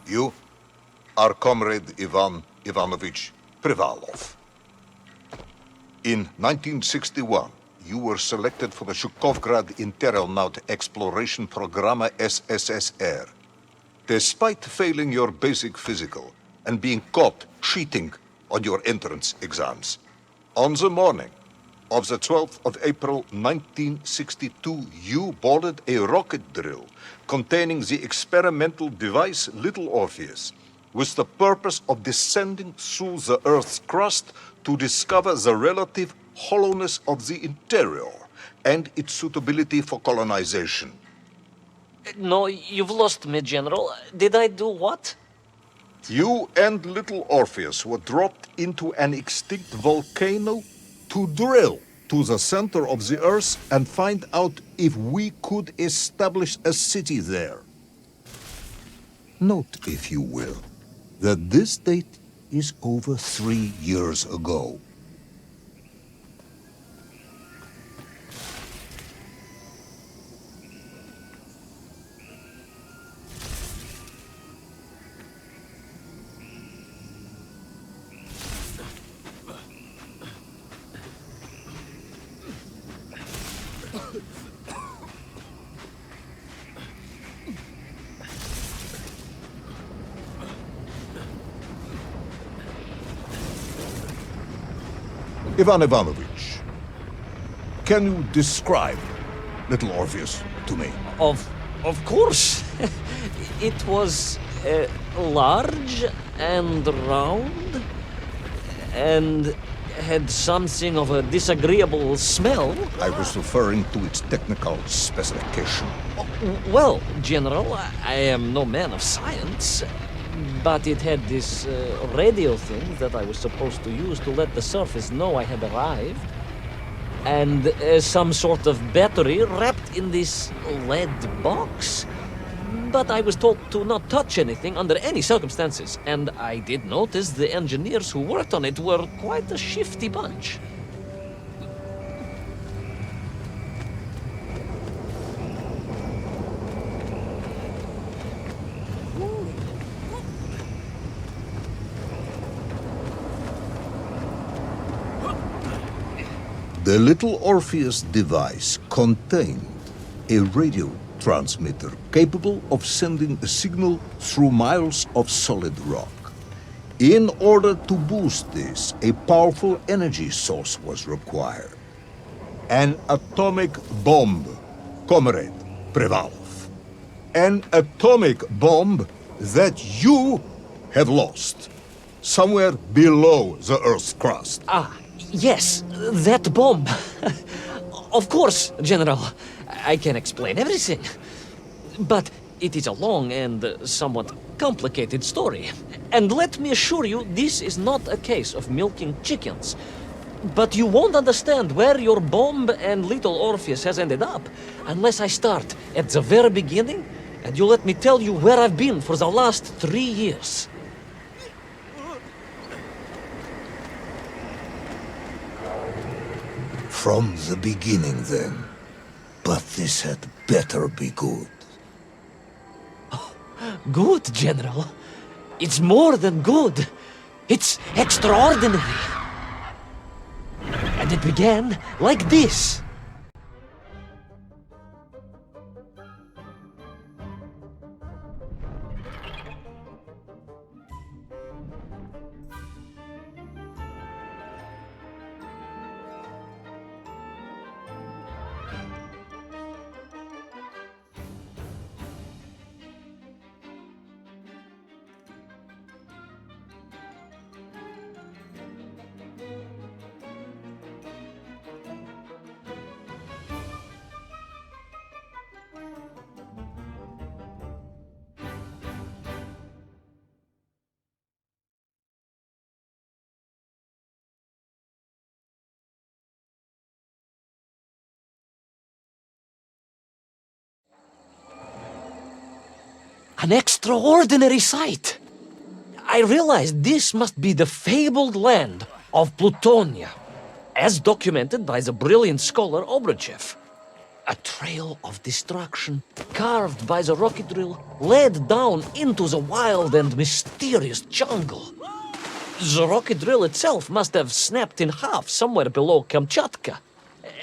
You are Comrade Ivan Ivanovich Privalov. In 1961, you were selected for the Shukovgrad Interonaut Exploration Programma SSSR. Despite failing your basic physical and being caught cheating on your entrance exams, on the morning of the 12th of April 1962, you boarded a rocket drill containing the experimental device Little Orpheus with the purpose of descending through the Earth's crust to discover the relative hollowness of the interior and its suitability for colonization. No, you've lost me, General. Did I do what? You and Little Orpheus were dropped into an extinct volcano to drill to the center of the Earth and find out if we could establish a city there. Note, if you will, that this date is over 3 years ago. Ivan Ivanovich, can you describe Little Orpheus to me? Of course. It was large and round and had something of a disagreeable smell. I was referring to its technical specification. Well, General, I am no man of science, but it had this radio thing that I was supposed to use to let the surface know I had arrived, and some sort of battery wrapped in this lead box. But I was told to not touch anything under any circumstances, and I did notice the engineers who worked on it were quite a shifty bunch. The Little Orpheus device contained a radio transmitter capable of sending a signal through miles of solid rock. In order to boost this, a powerful energy source was required. An atomic bomb, Comrade Privalov. An atomic bomb that you have lost somewhere below the Earth's crust. Yes, that bomb. Of course, General. I can explain everything. But it is a long and somewhat complicated story. And let me assure you, this is not a case of milking chickens. But you won't understand where your bomb and Little Orpheus has ended up unless I start at the very beginning and you let me tell you where I've been for the last 3 years. From the beginning, then. But this had better be good. Good, General. It's more than good. It's extraordinary. And it began like this. An extraordinary sight. I realized this must be the fabled land of Plutonia, as documented by the brilliant scholar Obruchev. A trail of destruction carved by the rocket drill, led down into the wild and mysterious jungle. The rocket drill itself must have snapped in half somewhere below Kamchatka,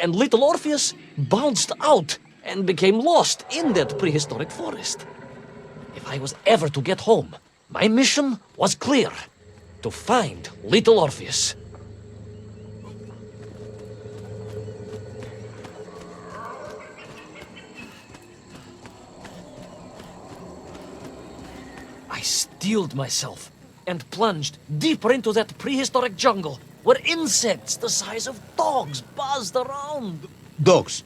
and little Orpheus bounced out and became lost in that prehistoric forest. If I was ever to get home, my mission was clear: to find little Orpheus. I steeled myself and plunged deeper into that prehistoric jungle where insects the size of dogs buzzed around. Dogs.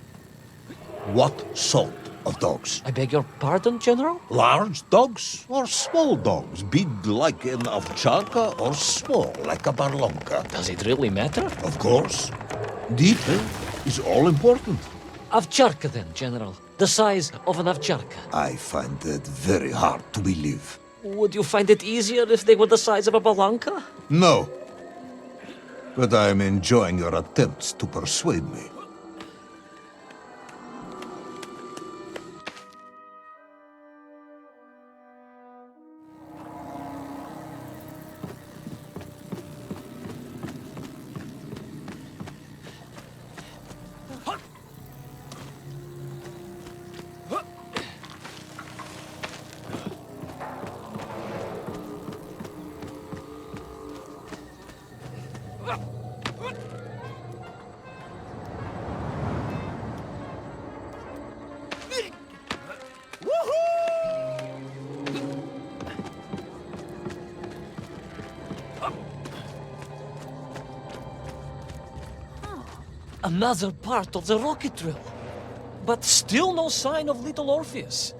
What sort of dogs? I beg your pardon, General? Large dogs or small dogs? Big like an ovcharka or small like a barlonka? Does it really matter? Of course. Detail is all important. Овчарка then, General. The size of an овчарка. I find that very hard to believe. Would you find it easier if they were the size of a balanka? No. But I am enjoying your attempts to persuade me. Another part of the rocket drill. But still no sign of little Orpheus.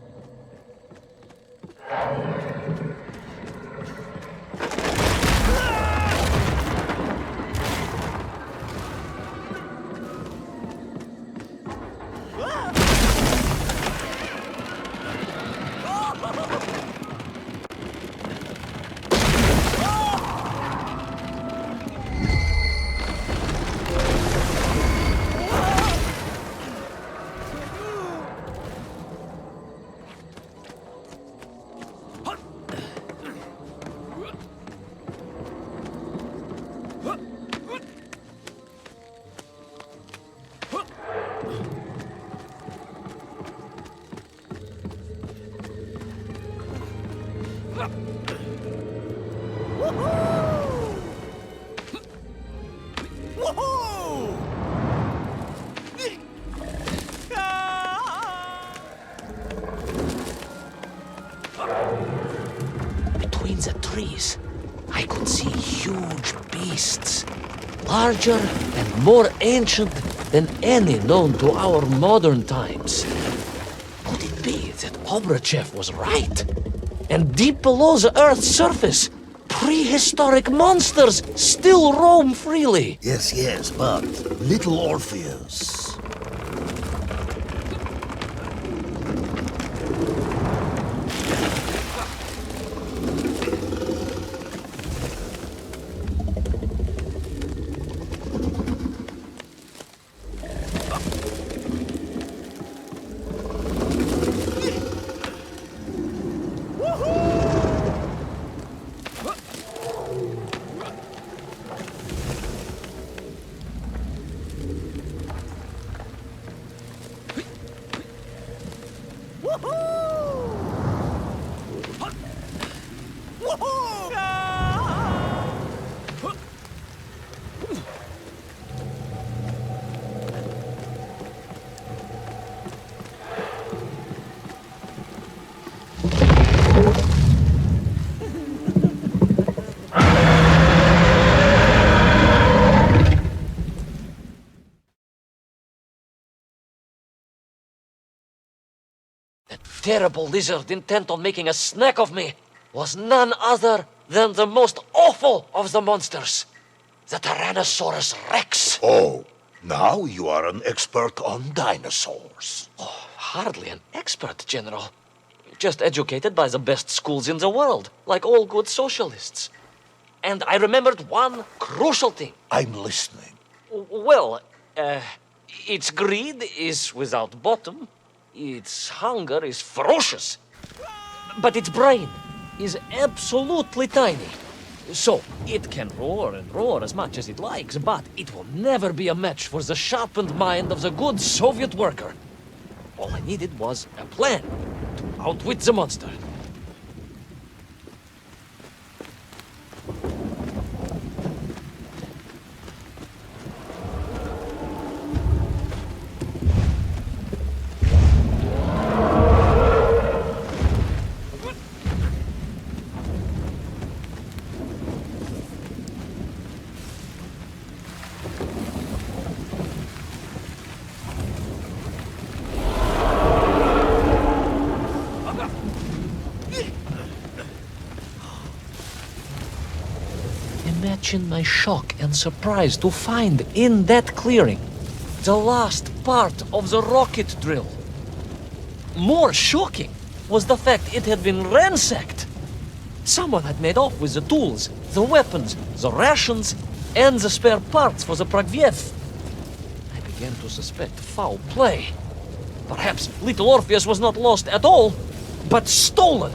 Between the trees, I could see huge beasts, larger and more ancient than any known to our modern times. Could it be that Obrochev was right? And deep below the Earth's surface, prehistoric monsters still roam freely. Yes, but little Orpheus. Terrible lizard intent on making a snack of me was none other than the most awful of the monsters, the Tyrannosaurus Rex. Oh, now you are an expert on dinosaurs. Oh, hardly an expert, General. Just educated by the best schools in the world, like all good socialists. And I remembered one crucial thing. I'm listening. Well, its greed is without bottom. Its hunger is ferocious. But its brain is absolutely tiny. So, it can roar and roar as much as it likes, but it will never be a match for the sharpened mind of the good Soviet worker. All I needed was a plan to outwit the monster. Imagine my shock and surprise to find in that clearing the last part of the rocket drill. More shocking was the fact it had been ransacked. Someone had made off with the tools, the weapons, the rations, and the spare parts for the Pragviev. I began to suspect foul play. Perhaps Little Orpheus was not lost at all, but stolen.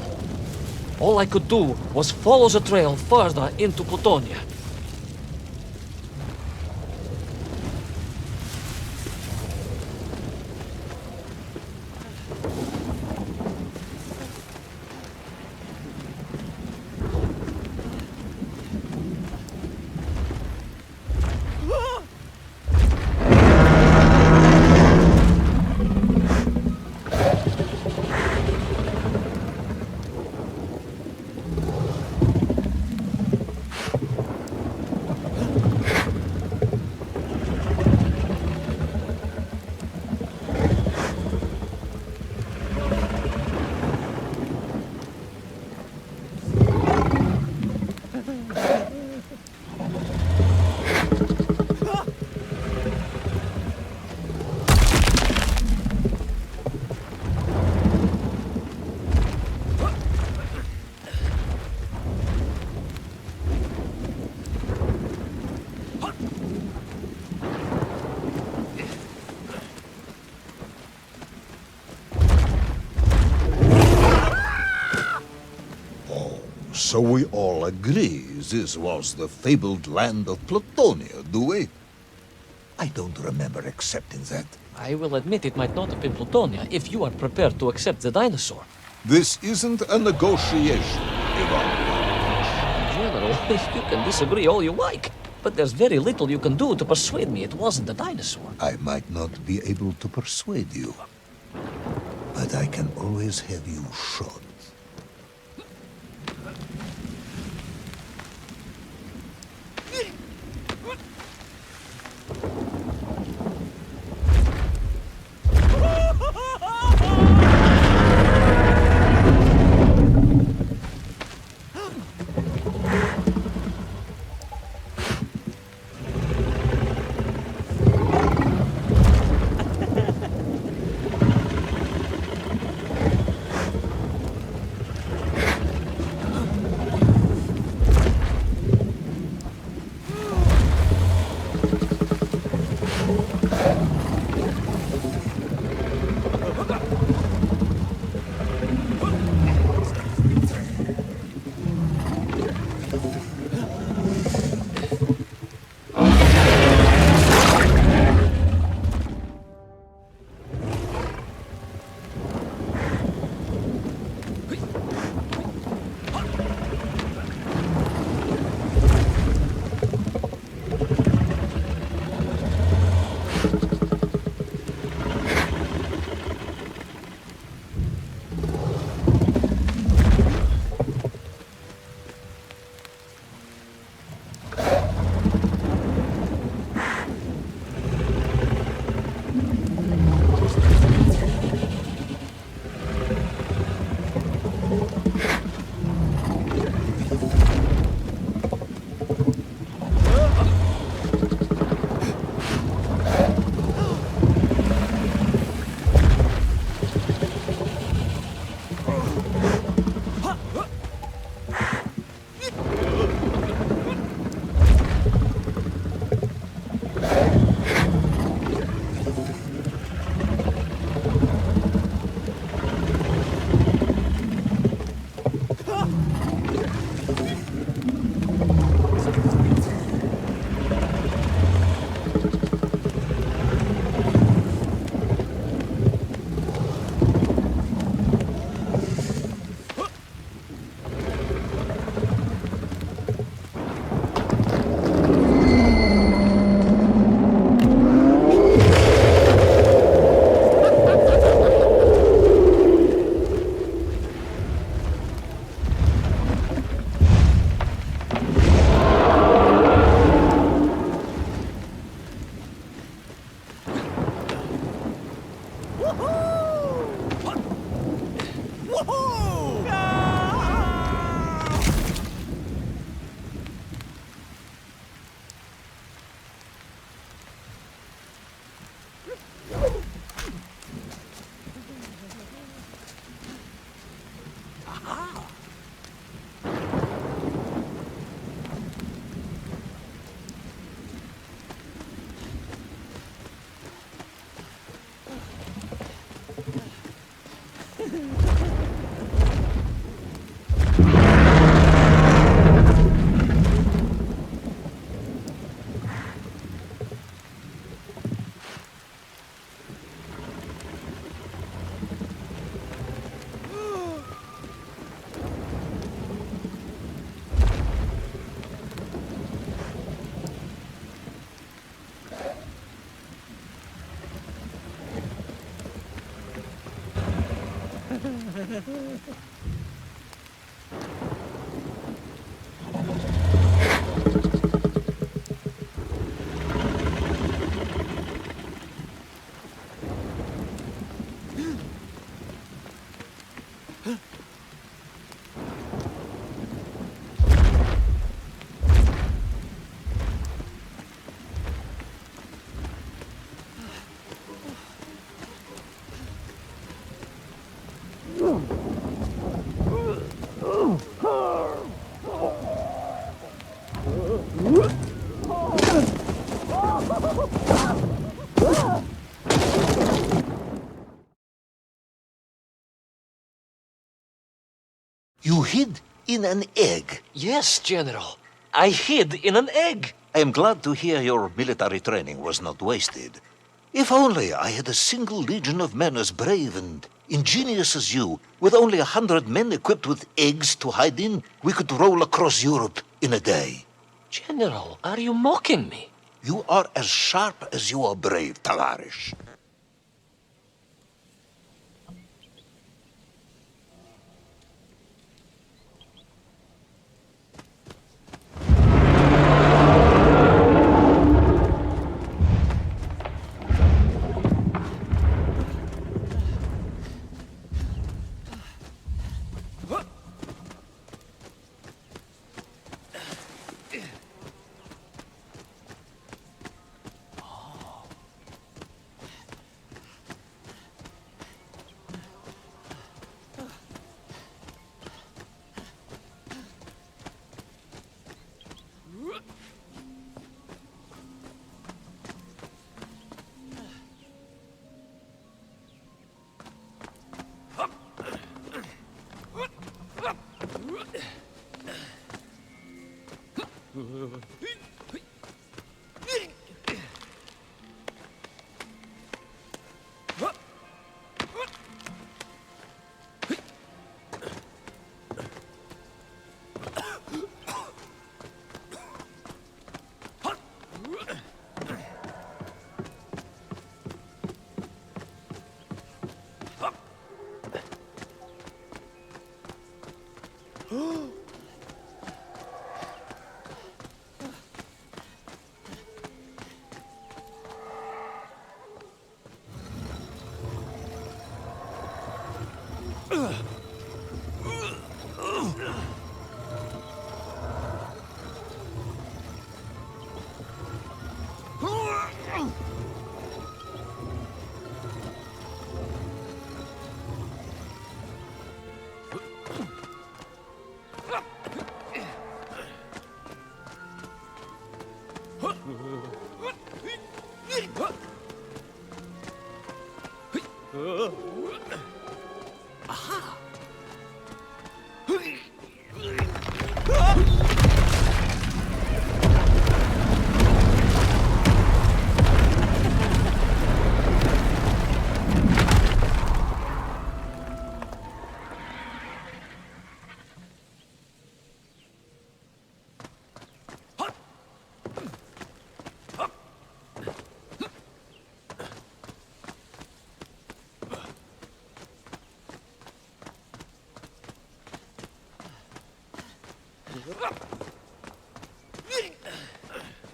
All I could do was follow the trail further into Plutonia. So we all agree this was the fabled land of Plutonia, do we? I don't remember accepting that. I will admit it might not have been Plutonia if you are prepared to accept the dinosaur. This isn't a negotiation, Ivan Ivanovich. General, you can disagree all you like, but there's very little you can do to persuade me it wasn't a dinosaur. I might not be able to persuade you, but I can always have you shot. You hid in an egg. Yes, General. I hid in an egg. I am glad to hear your military training was not wasted. If only I had a single legion of men as brave and ingenious as you, with only 100 men equipped with eggs to hide in, we could roll across Europe in a day. General, are you mocking me? You are as sharp as you are brave, Tavarish.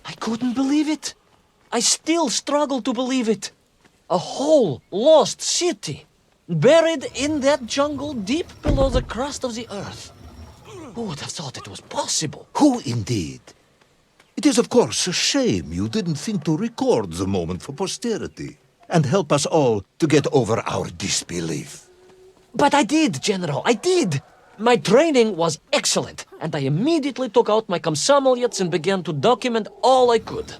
I couldn't believe it. I still struggle to believe it. A whole lost city, buried in that jungle deep below the crust of the earth. Who would have thought it was possible? Who indeed? It is, of course, a shame you didn't think to record the moment for posterity and help us all to get over our disbelief. But I did, General, I did. My training was excellent, and I immediately took out my комсомолец and began to document all I could.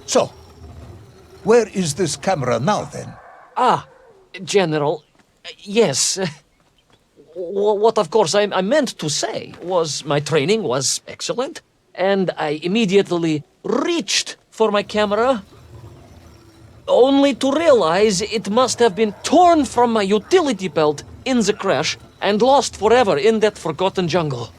So, where is this camera now, then? Ah, General, yes. What, of course, I meant to say was my training was excellent, and I immediately reached for my camera, only to realize it must have been torn from my utility belt in the crash and lost forever in that forgotten jungle.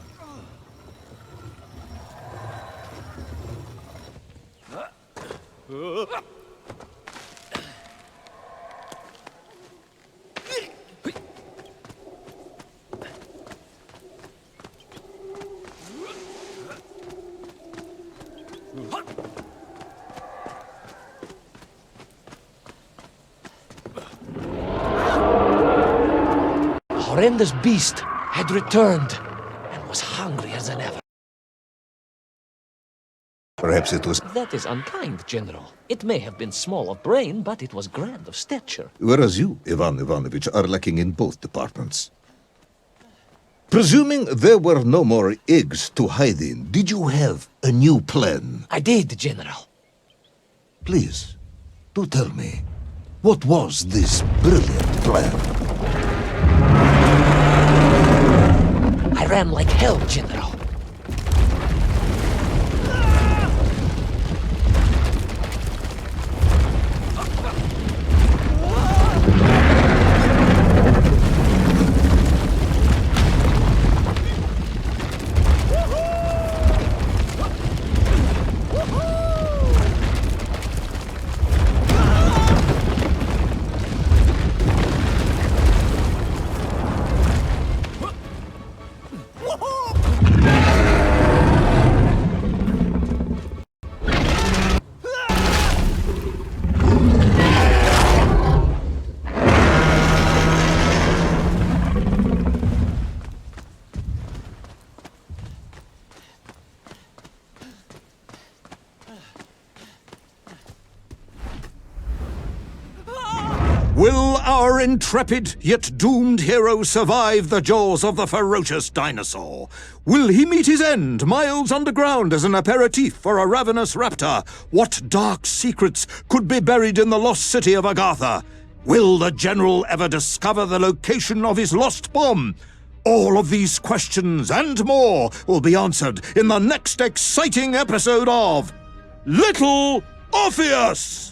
Horrendous beast had returned and was hungrier than ever. Perhaps it was... That is unkind, General. It may have been small of brain, but it was grand of stature. Whereas you, Ivan Ivanovich, are lacking in both departments. Presuming there were no more eggs to hide in, did you have a new plan? I did, General. Please, do tell me, what was this brilliant plan? I ran like hell, General. Will our intrepid yet doomed hero survive the jaws of the ferocious dinosaur? Will he meet his end miles underground as an aperitif for a ravenous raptor? What dark secrets could be buried in the lost city of Agatha? Will the general ever discover the location of his lost bomb? All of these questions and more will be answered in the next exciting episode of Little Orpheus!